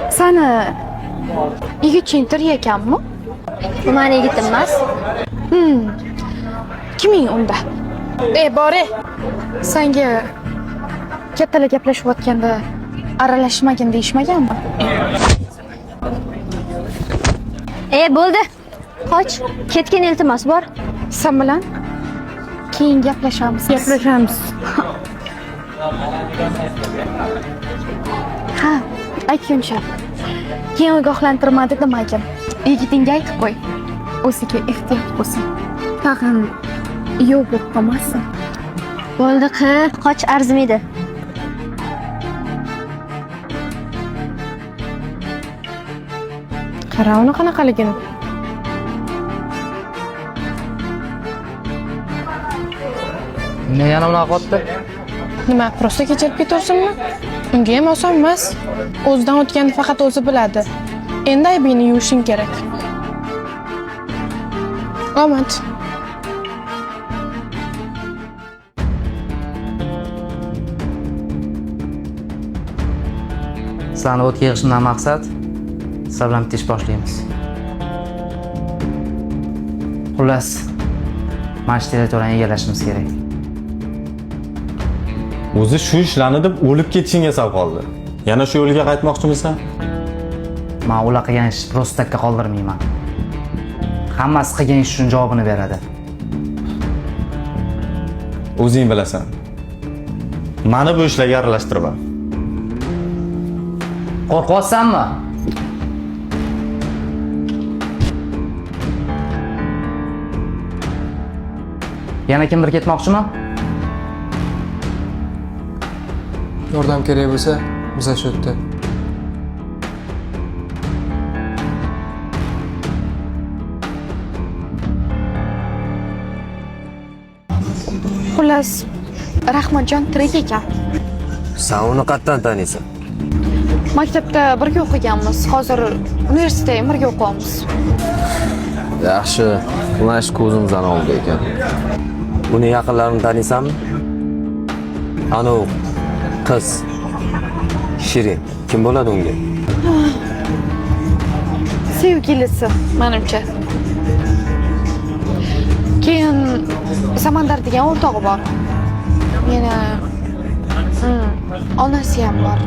Seni yigitching tirik ekanmi? Bu meni yigitim emas. Kiming unda? Bore. Senga kattalar gaplashayotganda aralashmagin deyishmaganmi? Bo'ldi. Qoch. Ketgin iltimos bor. Sen bilan keyin gaplashamiz. Ha, aytguncha. Keyin ogohlantirmadi demagin. Yigitingga aytib qo'y. O'ziga ehtiyot bo'lsin. Tag'in yo'q bo'lib qolmasin. Bo'ldi, qoch arzimaydi. Qara uni qanaqaligini. Ne yana bunaqa qotdi? Nima, prosta kechirib ketursinmi? Unga ham oson emas. O'zidan o'tganni faqat o'zi biladi. Endi aybingni yuvishing kerak. Omad. Sani o'tga yig'ishimdan maqsad sizlar bilan bitta ish boshlaymiz. Xullas, mana shu territoriyani egallashimiz kerak. O'zi shu ishlarni deb o'lib ketishingga sal qoldi. Yana shu yo'lga qaytmoqchimisan? Men ular qilgan ishni prostakka qoldirmayman. Hammasi qilgan ish uchun javobini beradi. O'zing bilasan. Meni bu ishlarga aralashtirma. Qo'rqyapsanmi? Yana kimdir ketmoqchimi? Yordam kerak bo'lsa, biz shu yerda. Xullas, Rahmatjon tirik ekan. Sen uni qatdan taniysan? Maktabda birga o'qiganmiz. Hozir universitetda ham birga o'qiyapmiz. Yaxshi, mana shu ko'zimizdan oldi ekan. Uni yaqinlarini taniysanmi? Ana u qiz Shirin. Kim bo'ladi unga? Sevgilisi, menimcha. Keyin Samandar degan o'rtog'i bor. Yana onasi ham bor.